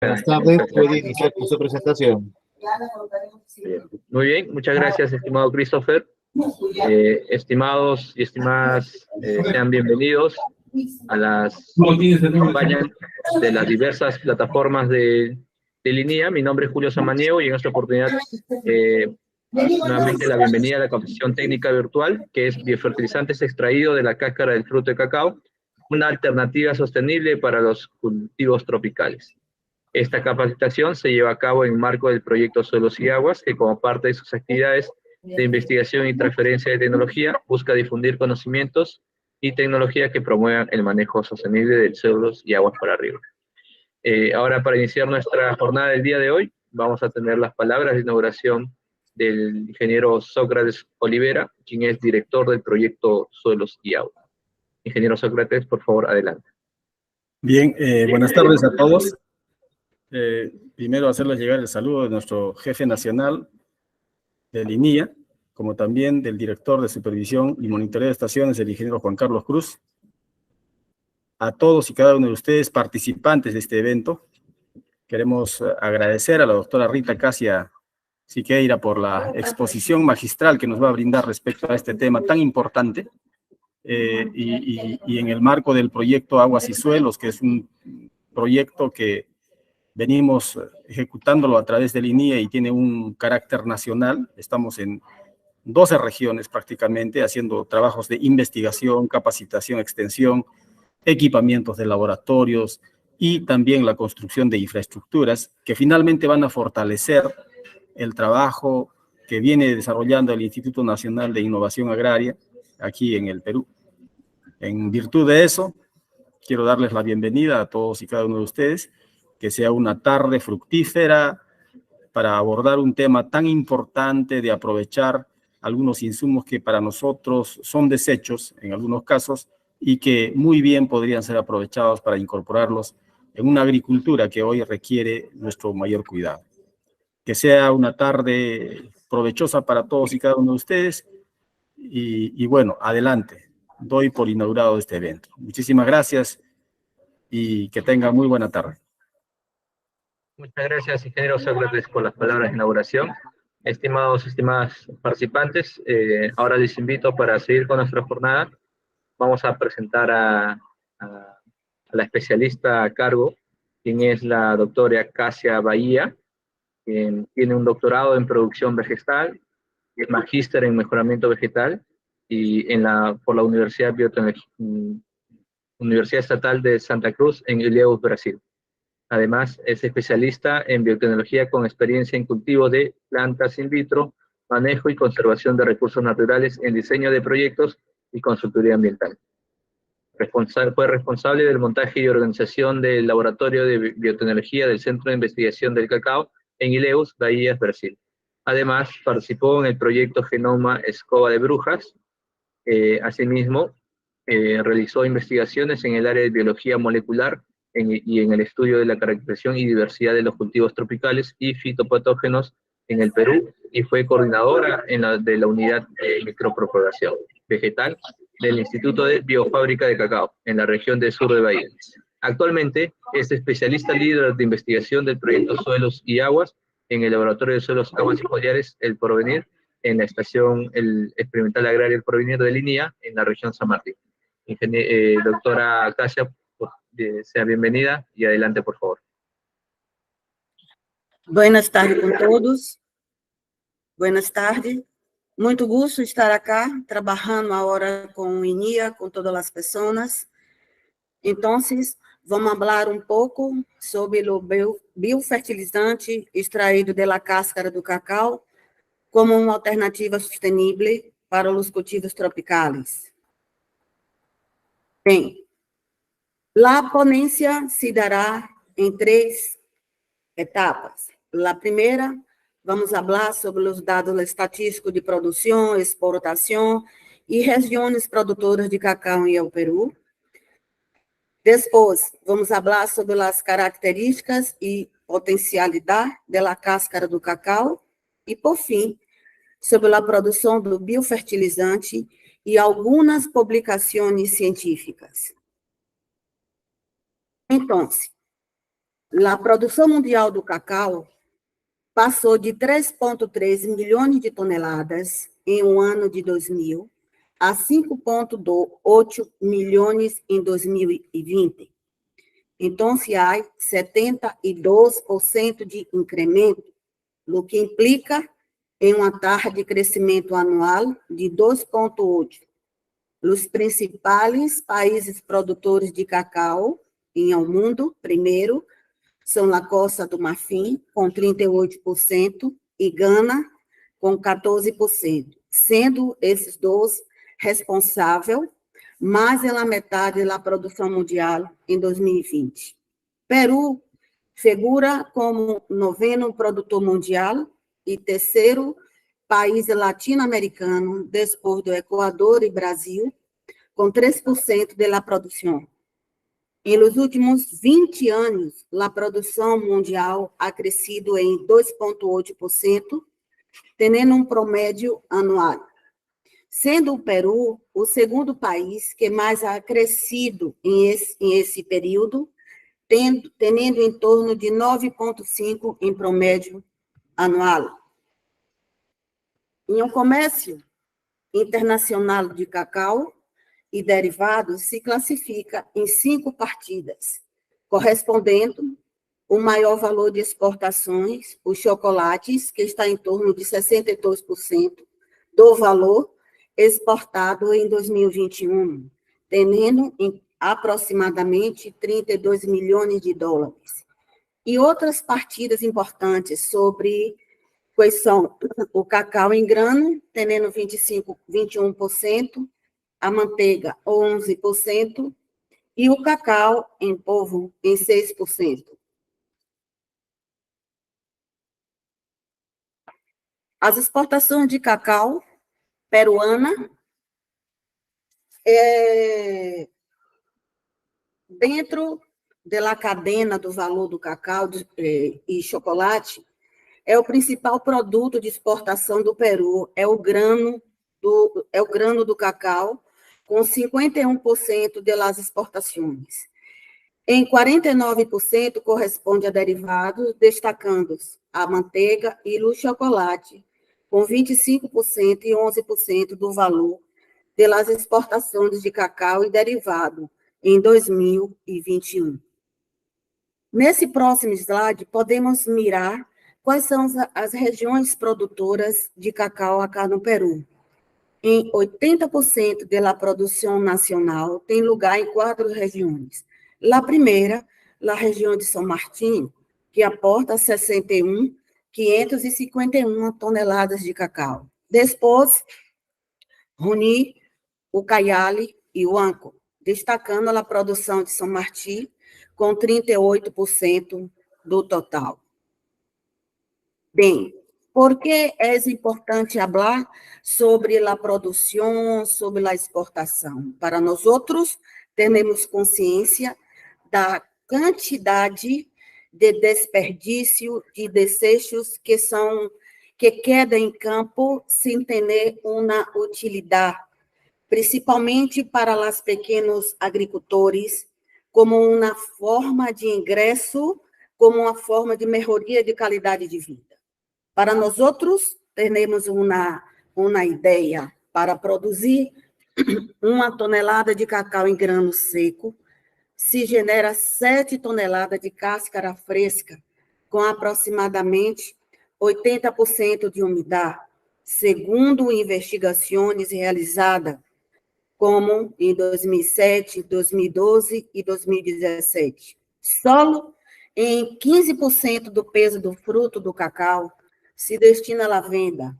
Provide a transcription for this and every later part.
Buenas tardes, puede iniciar con su presentación. Muy bien, muchas gracias, estimado Christopher. Estimados y estimadas, sean bienvenidos a las campañas de las diversas plataformas de Linea. Mi nombre es Julio Samaniego y en esta oportunidad nuevamente la bienvenida a la capacitación técnica virtual, que es biofertilizantes extraídos de la cáscara del fruto de cacao, una alternativa sostenible para los cultivos tropicales. Esta capacitación se lleva a cabo en el marco del proyecto Suelos y Aguas, que como parte de sus actividades de investigación y transferencia de tecnología, busca difundir conocimientos y tecnologías que promuevan el manejo sostenible de suelos y aguas para arriba. Ahora, para iniciar nuestra jornada del día de hoy, vamos a tener las palabras de inauguración del ingeniero Sócrates Olivera, quien es director del proyecto Suelos y Aguas. Ingeniero Sócrates, por favor, adelante. Bien, buenas tardes a todos. Primero hacerles llegar el saludo de nuestro jefe nacional de Linea, como también del director de supervisión y monitoreo de estaciones, el ingeniero Juan Carlos Cruz. A todos y cada uno de ustedes participantes de este evento, queremos agradecer a la doctora Rita Casia Siqueira por la exposición magistral que nos va a brindar respecto a este tema tan importante, y en el marco del proyecto Aguas y Suelos, que es un proyecto que venimos ejecutándolo a través de Linea y tiene un carácter nacional. Estamos en 12 regiones prácticamente, haciendo trabajos de investigación, capacitación, extensión, equipamientos de laboratorios y también la construcción de infraestructuras que finalmente van a fortalecer el trabajo que viene desarrollando el Instituto Nacional de Innovación Agraria aquí en el Perú. En virtud de eso, quiero darles la bienvenida a todos y cada uno de ustedes, que sea una tarde fructífera para abordar un tema tan importante de aprovechar algunos insumos que para nosotros son desechos en algunos casos y que muy bien podrían ser aprovechados para incorporarlos en una agricultura que hoy requiere nuestro mayor cuidado. Que sea una tarde provechosa para todos y cada uno de ustedes y bueno, adelante. Doy por inaugurado este evento. Muchísimas gracias y que tengan muy buena tarde. Muchas gracias, ingeniero Sócrates, por las palabras de inauguración. Estimados y estimadas participantes, ahora les invito para seguir con nuestra jornada. Vamos a presentar a la especialista a cargo, quien es la doctora Casia Bahía, quien tiene un doctorado en producción vegetal, es magíster en mejoramiento vegetal y por la Universidad Estatal de Santa Cruz en Ilhéus, Brasil. Además, es especialista en biotecnología con experiencia en cultivo de plantas in vitro, manejo y conservación de recursos naturales en diseño de proyectos y consultoría ambiental. Fue responsable del montaje y organización del Laboratorio de Biotecnología del Centro de Investigación del Cacao en Ilhéus, Bahía, Brasil. Además, participó en el proyecto Genoma Escoba de Brujas. Asimismo, realizó investigaciones en el área de biología molecular y en el estudio de la caracterización y diversidad de los cultivos tropicales y fitopatógenos en el Perú, y fue coordinadora de la unidad de micropropagación vegetal del Instituto de Biofábrica de Cacao en la región del sur de Bahía. Actualmente es especialista líder de investigación del proyecto Suelos y Aguas en el Laboratorio de Suelos, Aguas y Follares El Porvenir, en la estación experimental agraria El Porvenir de Linea, en la región San Martín. Doctora Casia, sea bienvenida y adelante, por favor. Buenas tardes com todos. Buenas tardes. Muito gusto estar acá, trabalhando agora com o INIA, com todas as pessoas. Então, vamos falar um pouco sobre o biofertilizante extraído da cáscara do cacau como uma alternativa sustentável para os cultivos tropicais. Bem, a ponência se dará em 3 etapas. A primeira, vamos falar sobre os dados estatísticos de produção, exportação e regiões produtoras de cacau em el Peru. Depois, vamos falar sobre as características e potencialidade da cáscara do cacau. E, por fim, sobre a produção do biofertilizante e algumas publicações científicas. Então, a produção mundial do cacau passou de 3,3 milhões de toneladas em um ano de 2000 a 5,8 milhões em 2020. Então, se há 72% de incremento, o que implica em uma taxa de crescimento anual de 2,8%. Os principais países produtores de cacau ao mundo, primeiro, são a Costa do Marfim, com 38%, e Gana, com 14%, sendo esses dois responsáveis mais da metade da produção mundial em 2020. Peru figura como 9º produtor mundial e 3º país latino-americano, depois do Equador e Brasil, com 3% da produção. Nos últimos 20 anos, a produção mundial ha crescido em 2,8%, tendo um promédio anual, sendo o Peru o segundo país que mais ha crescido em esse período, tendo em torno de 9,5% em promédio anual. Em um comércio internacional de cacau e derivados se classifica em 5 partidas, correspondendo o maior valor de exportações, os chocolates, que está em torno de 62% do valor exportado em 2021, tendo em aproximadamente 32 milhões de dólares. E outras partidas importantes sobre quais são o cacau em grano, tendo 21%, a manteiga, 11%, e o cacau em polvo, em 6%. As exportações de cacau peruana, dentro da cadena do valor do cacau e chocolate, é o principal produto de exportação do Peru, é o grano do cacau, com 51% das exportações. Em 49% corresponde a derivados, destacando a manteiga e o chocolate, com 25% e 11% do valor das exportações de cacau e derivado em 2021. Nesse próximo slide, podemos mirar quais são as regiões produtoras de cacau acá no Peru. Em 80% da produção nacional tem lugar em 4 regiões. A primeira, a região de São Martinho, que aporta 61.551 toneladas de cacau. Depois, Runi, Ucayali e Huanco, destacando a produção de São Martinho, com 38% do total. Bem, por que é importante falar sobre a produção, sobre a exportação? Para nós outros, temos consciência da quantidade de desperdício de desechos que quedam em campo sem ter uma utilidade, principalmente para os pequenos agricultores, como uma forma de ingresso, como uma forma de melhoria de qualidade de vida. Para nós outros, temos uma ideia para produzir 1 tonelada de cacau em grano seco, se genera 7 toneladas de cáscara fresca, com aproximadamente 80% de umidade, segundo investigações realizadas, como em 2007, 2012 e 2017. Solo em 15% do peso do fruto do cacau se destina à venda.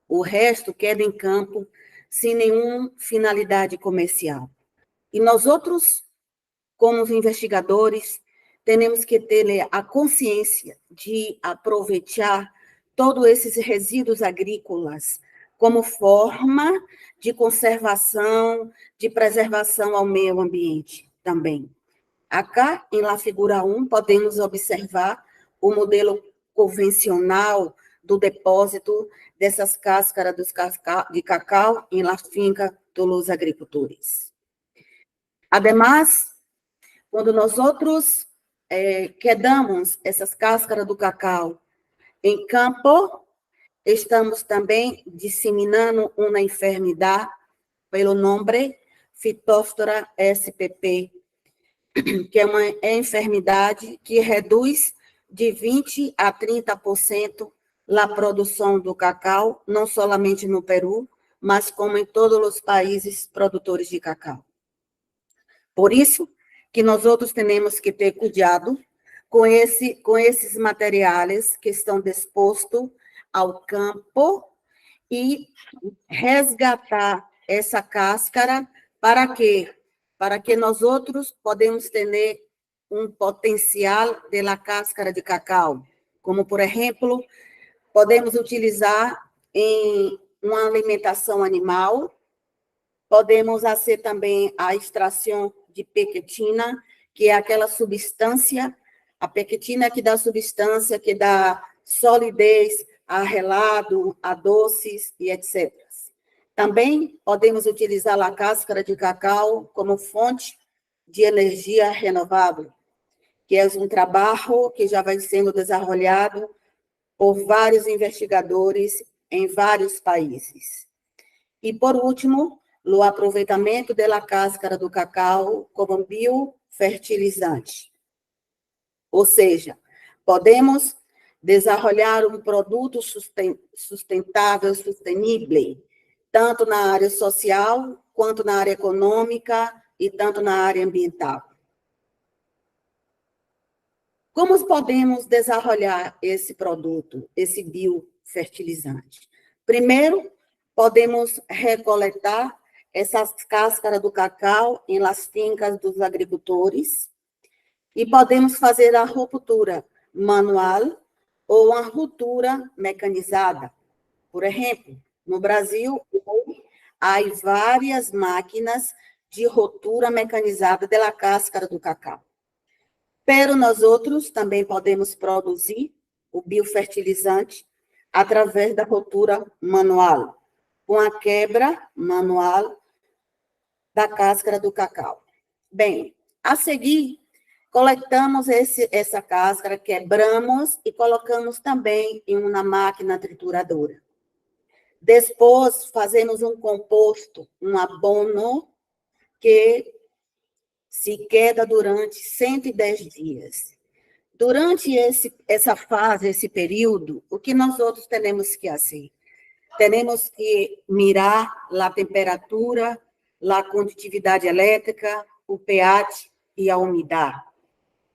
O resto queda em campo sem nenhuma finalidade comercial. E nós outros, como os investigadores, temos que ter a consciência de aproveitar todos esses resíduos agrícolas como forma de conservação, de preservação ao meio ambiente também. Acá, em la figura 1, podemos observar o modelo convencional do depósito dessas cáscaras de cacau em la finca dos agricultores. Ademais, quando nós outros quedamos essas cáscaras do cacau em campo, estamos também disseminando uma enfermidade pelo nome Phytophthora spp, que é uma enfermidade que reduz de 20% a 30% a produção do cacau, não somente no Peru, mas como em todos os países produtores de cacau. Por isso que nós outros temos que ter cuidado com esses materiais que estão dispostos ao campo e resgatar essa cáscara para quê? Para que nós outros podemos ter um potencial da cáscara de cacau, como, por exemplo, podemos utilizar em uma alimentação animal, podemos fazer também a extração de pequitina, que é aquela substância, a pequitina que dá substância, que dá solidez a relado, a doces e etc. Também podemos utilizar a cáscara de cacau como fonte de energia renovável, que é um trabalho que já vai sendo desenvolvido por vários investigadores em vários países. E, por último, o aproveitamento da cáscara do cacau como biofertilizante. Ou seja, podemos desenvolver um produto sustentável, sustentável, tanto na área social, quanto na área econômica e tanto na área ambiental. Como podemos desenvolver esse produto, esse biofertilizante? Primeiro, podemos recoletar essas cáscaras do cacau em las fincas dos agricultores e podemos fazer a ruptura manual ou a ruptura mecanizada. Por exemplo, no Brasil, há várias máquinas de ruptura mecanizada da cáscara do cacau. Pero nós outros também podemos produzir o biofertilizante através da ruptura manual, com a quebra manual da cáscara do cacau. Bem, a seguir, coletamos essa cáscara, quebramos e colocamos também em uma máquina trituradora. Depois, fazemos um composto, um abono, que se queda durante 110 dias. Durante essa fase, esse período, o que nós outros temos que fazer? Temos que mirar a temperatura, a condutividade elétrica, o pH e a umidade.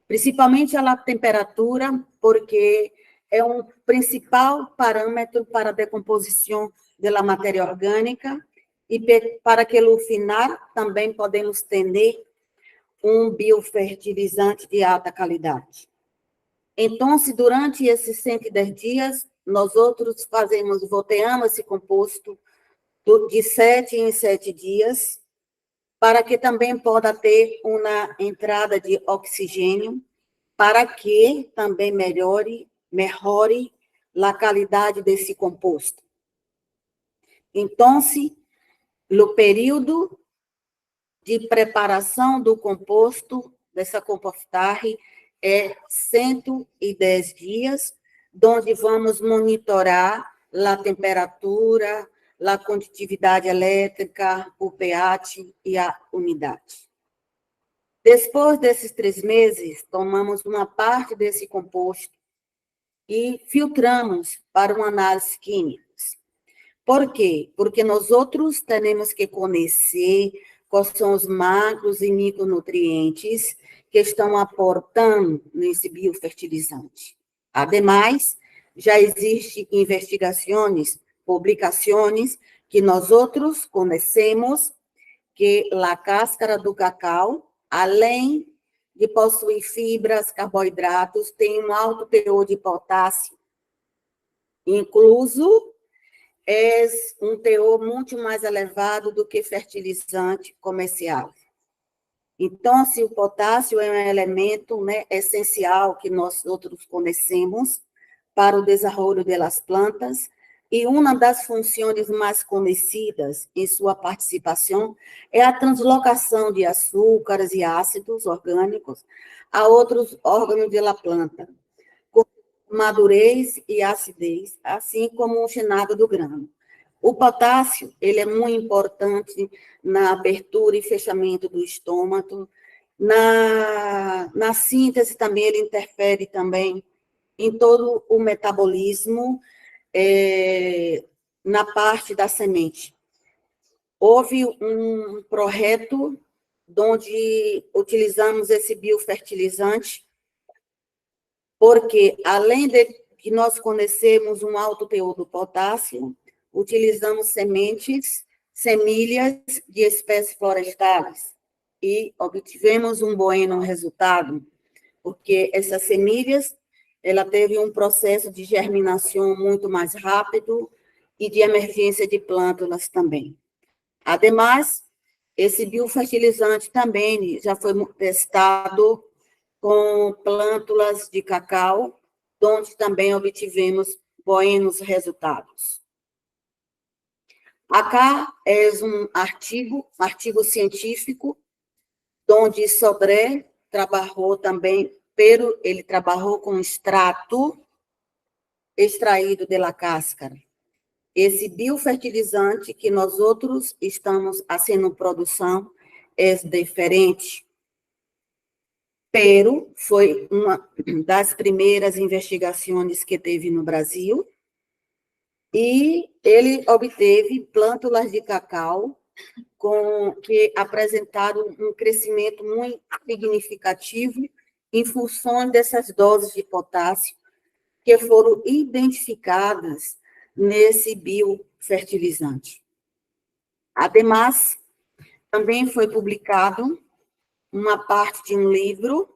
Principalmente a temperatura, porque é um principal parâmetro para a decomposição da matéria orgânica e para que, no final, também podemos ter um biofertilizante de alta qualidade. Então, durante esses 110 dias, nós outros volteamos esse composto de 7 em 7 dias, para que também possa ter uma entrada de oxigênio, para que também melhore a qualidade desse composto. Então, no período de preparação do composto, dessa compostagem, é 110 dias, onde vamos monitorar a temperatura, a condutividade elétrica, o pH e a umidade. Depois desses 3 meses, tomamos uma parte desse composto e filtramos para uma análise química. Por quê? Porque nós outros temos que conhecer quais são os macros e micronutrientes que estão aportando nesse biofertilizante. Ademais, já existem investigações, publicações, que nós outros conhecemos que a cáscara do cacau, além de possuir fibras, carboidratos, tem um alto teor de potássio, incluso é um teor muito mais elevado do que fertilizante comercial. Então, se o potássio é um elemento, né, essencial que nós outros conhecemos para o desenvolvimento das plantas, E uma das funções mais conhecidas em sua participação é a translocação de açúcares e ácidos orgânicos a outros órgãos da planta, com madurez e acidez, assim como o chinado do grano. O potássio, ele é muito importante na abertura e fechamento do estômago, na síntese também, ele interfere também em todo o metabolismo, na parte da semente. Houve um projeto onde utilizamos esse biofertilizante, porque, além de que nós conhecemos um alto teor do potássio, utilizamos semilhas de espécies florestais, e obtivemos um bom resultado, porque essas semilhas, ela teve um processo de germinação muito mais rápido e de emergência de plântulas também. Ademais, esse biofertilizante também já foi testado com plântulas de cacau, onde também obtivemos bons resultados. Acá é um artigo científico, onde Sodré trabalhou também, pero ele trabalhou com extrato extraído da cáscara. Esse biofertilizante que nós outros estamos fazendo produção é diferente, pero foi uma das primeiras investigações que teve no Brasil, e ele obteve plântulas de cacau que apresentaram um crescimento muito significativo em função dessas doses de potássio que foram identificadas nesse biofertilizante. Ademais, também foi publicado uma parte de um livro,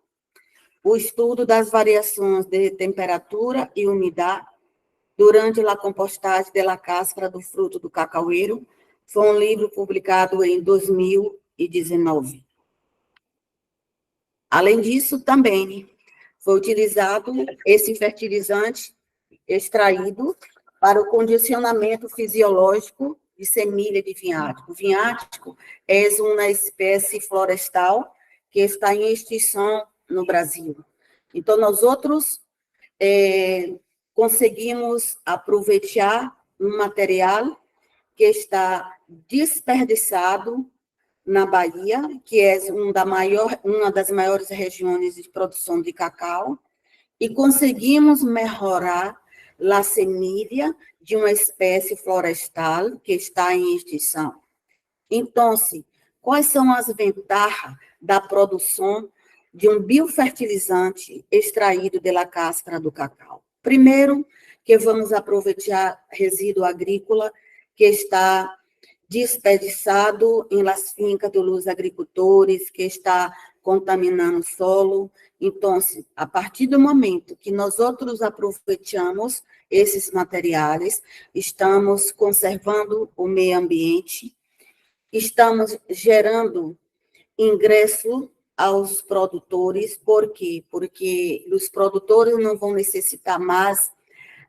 o estudo das variações de temperatura e umidade durante a compostagem da cáscara do fruto do cacaueiro. Foi um livro publicado em 2019. Além disso, também foi utilizado esse fertilizante extraído para o condicionamento fisiológico de semilha de vinhático. O vinhático é uma espécie florestal que está em extinção no Brasil. Então, nós outros conseguimos aproveitar um material que está desperdiçado na Bahia, que é uma das maiores regiões de produção de cacau, e conseguimos melhorar a semilha de uma espécie florestal que está em extinção. Então, quais são as vantagens da produção de um biofertilizante extraído da cáscara do cacau? Primeiro, que vamos aproveitar resíduo agrícola que está desperdiçado em las fincas dos agricultores, que está contaminando o solo. Então, a partir do momento que nós outros aproveitamos esses materiais, estamos conservando o meio ambiente, estamos gerando ingresso aos produtores. Por quê? Porque os produtores não vão necessitar mais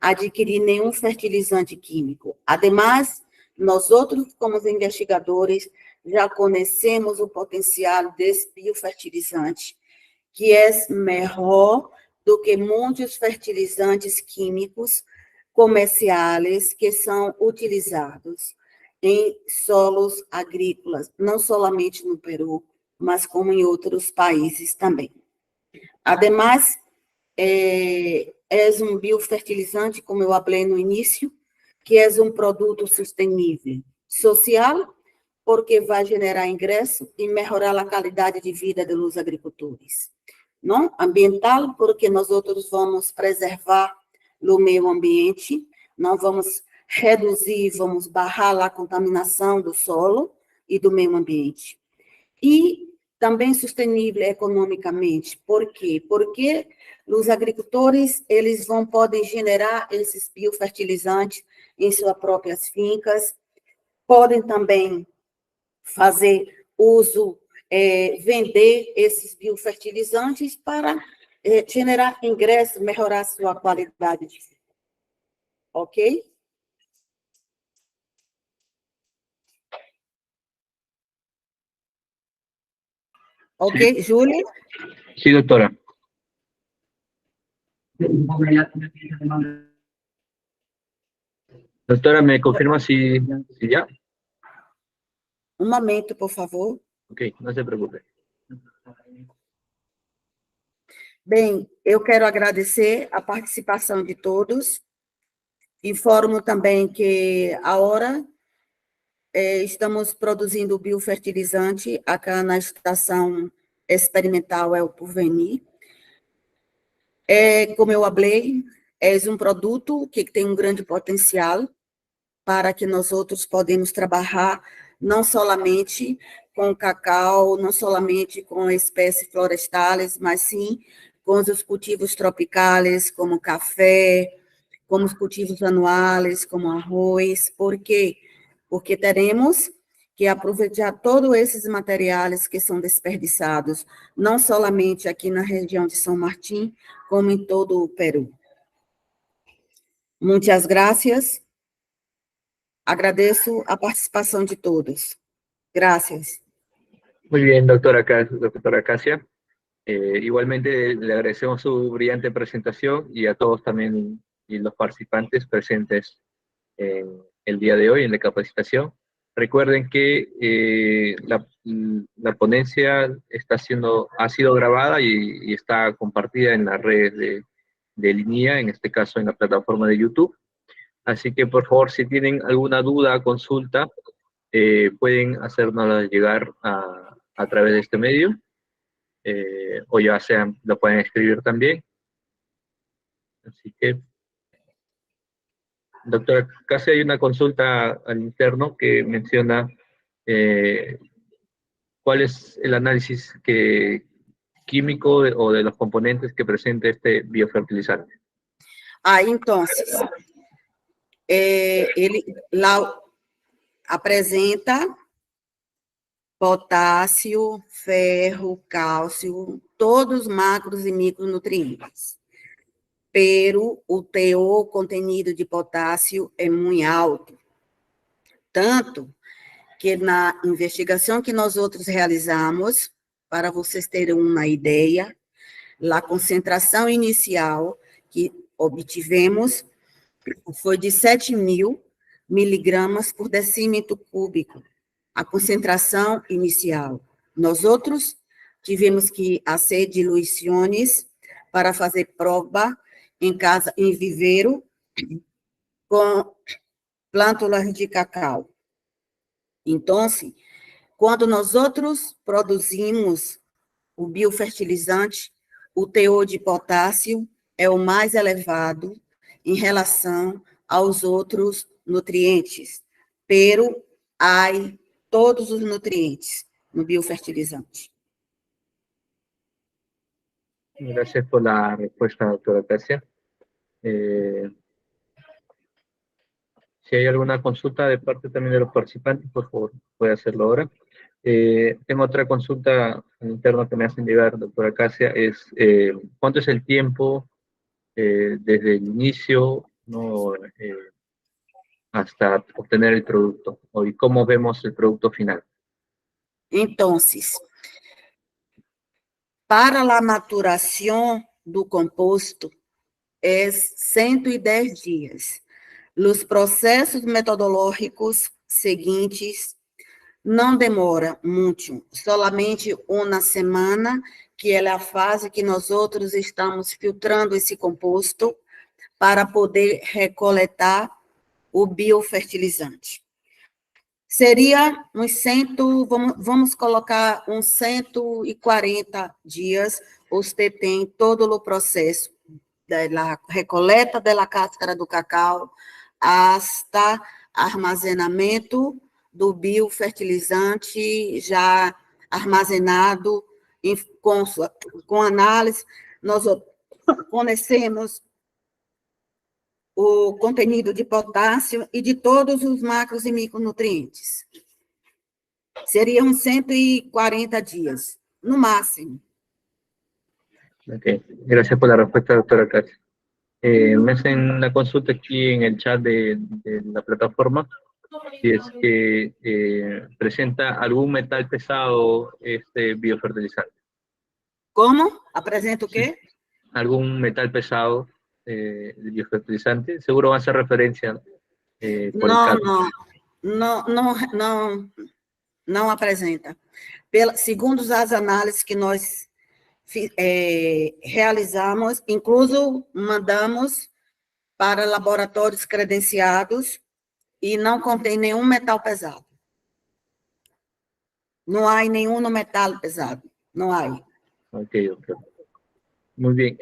adquirir nenhum fertilizante químico. Ademais, nós outros, como investigadores, já conhecemos o potencial desse biofertilizante, que é melhor do que muitos fertilizantes químicos comerciais que são utilizados em solos agrícolas, não somente no Peru, mas como em outros países também. Ademais, é um biofertilizante, como eu falei no início, que é um produto sustentável, social, porque vai gerar ingresso e melhorar a qualidade de vida dos agricultores. Não? Ambiental, porque nós outros vamos preservar o meio ambiente, não vamos reduzir, vamos barrar a contaminação do solo e do meio ambiente. E também sustentável economicamente. Por quê? Porque os agricultores, eles podem generar esses biofertilizantes em suas próprias fincas, podem também fazer uso, vender esses biofertilizantes para generar ingresso, melhorar sua qualidade de vida. Ok? Ok, Julie? Sí, doctora. Doctora, ¿me confirma si ya? Um momento, por favor. Ok, no se preocupe. Bem, eu quero agradecer a participação de todos. Informo também que agora estamos produzindo biofertilizante acá na estação experimental El Porvenir. Como eu falei, é um produto que tem um grande potencial para que nós outros podemos trabalhar não somente com cacau, não somente com espécies florestais, mas sim com os cultivos tropicais, como café, como os cultivos anuais, como arroz. Por quê? Porque teremos que aproveitar todos esses materiais que são desperdiçados, não somente aqui na região de São Martim, como em todo o Peru. Muitas graças. Agradeço a participação de todos. Gracias. Muy bien, doctora Casia. Igualmente le agradecemos su brillante presentación y a todos también y los participantes presentes en el día de hoy en la capacitación. Recuerden que la ponencia ha sido grabada y está compartida en las redes de Linea, en este caso en la plataforma de YouTube. Así que por favor, si tienen alguna duda, consulta, pueden hacérnosla llegar a través de este medio, o ya sea, lo pueden escribir también. Así que, doctora, casi hay una consulta al interno que menciona cuál es el análisis químico o de los componentes que presenta este biofertilizante. Entonces, ele lá apresenta potássio, ferro, cálcio, todos os macros e micronutrientes. Pero o teor contenido de potássio é muito alto. Tanto que na investigação que nós outros realizamos, para vocês terem uma ideia, a concentração inicial que obtivemos foi de 7.000 miligramas por decímetro cúbico, a concentração inicial. Nós outros tivemos que fazer diluições para fazer prova em casa, em viveiro, com plântulas de cacau. Então, quando nós outros produzimos o biofertilizante, o teor de potássio é o mais elevado em relação aos outros nutrientes, pero há todos os nutrientes no biofertilizante. Gracias por la respuesta, doctora Casia. Si hay alguna consulta de parte también de los participantes, por favor, puede hacerlo ahora. Tengo otra consulta interna que me hacen llegar, doctora Casia, es ¿cuánto es el tiempo desde el inicio, ¿no? Hasta obtener el producto? ¿Y cómo vemos el producto final? Entonces, para a maturação do composto, é 110 dias. Os processos metodológicos seguintes não demora muito, solamente uma semana, que é a fase que nós outros estamos filtrando esse composto para poder recoletar o biofertilizante. Seria uns vamos colocar uns 140 dias, você tem todo o processo da recoleta da cáscara do cacau hasta armazenamento do biofertilizante já armazenado com análise. Nós conhecemos o contenido de potássio e de todos os macros e micronutrientes. Seriam 140 dias, no máximo. Ok, gracias por la respuesta, doctora Casia. Me hacen una consulta aquí en el chat de la plataforma. si es que presenta algún metal pesado este biofertilizante. Como? Apresenta o quê? Algún metal pesado de biofertilizante, seguro va a hacer referencia por el Não, cadmio. não apresenta. Segundo as análises que nós realizamos, incluso mandamos para laboratórios credenciados e não contém nenhum metal pesado. Não há nenhum metal pesado, não há. Ok. Muy bien.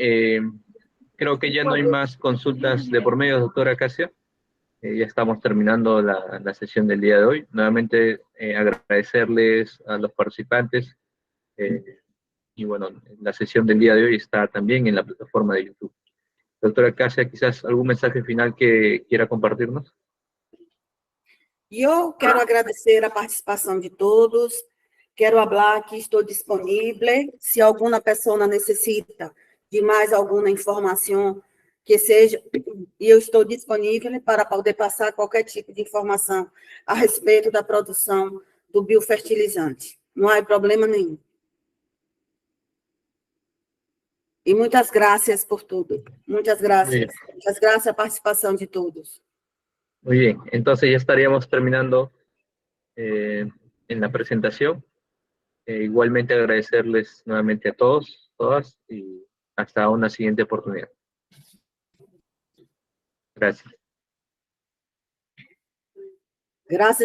Creo que ya no hay más consultas de por medio, doctora Casia. Ya estamos terminando la sesión del día de hoy. Nuevamente agradecerles a los participantes. Y bueno, la sesión del día de hoy está también en la plataforma de YouTube. Doctora Casia, quizás algún mensaje final que quiera compartirnos. Eu quero agradecer a participação de todos, quero falar que estou disponível, se alguma pessoa necessita de mais alguma informação que seja, eu estou disponível para poder passar qualquer tipo de informação a respeito da produção do biofertilizante. Não há problema nenhum. E muitas graças por tudo. Muchas gracias. Muchas gracias a participação de todos. Muy bien, entonces ya estaríamos terminando en la presentación. Igualmente agradecerles nuevamente a todos, todas, y hasta una siguiente oportunidad. Gracias. Graças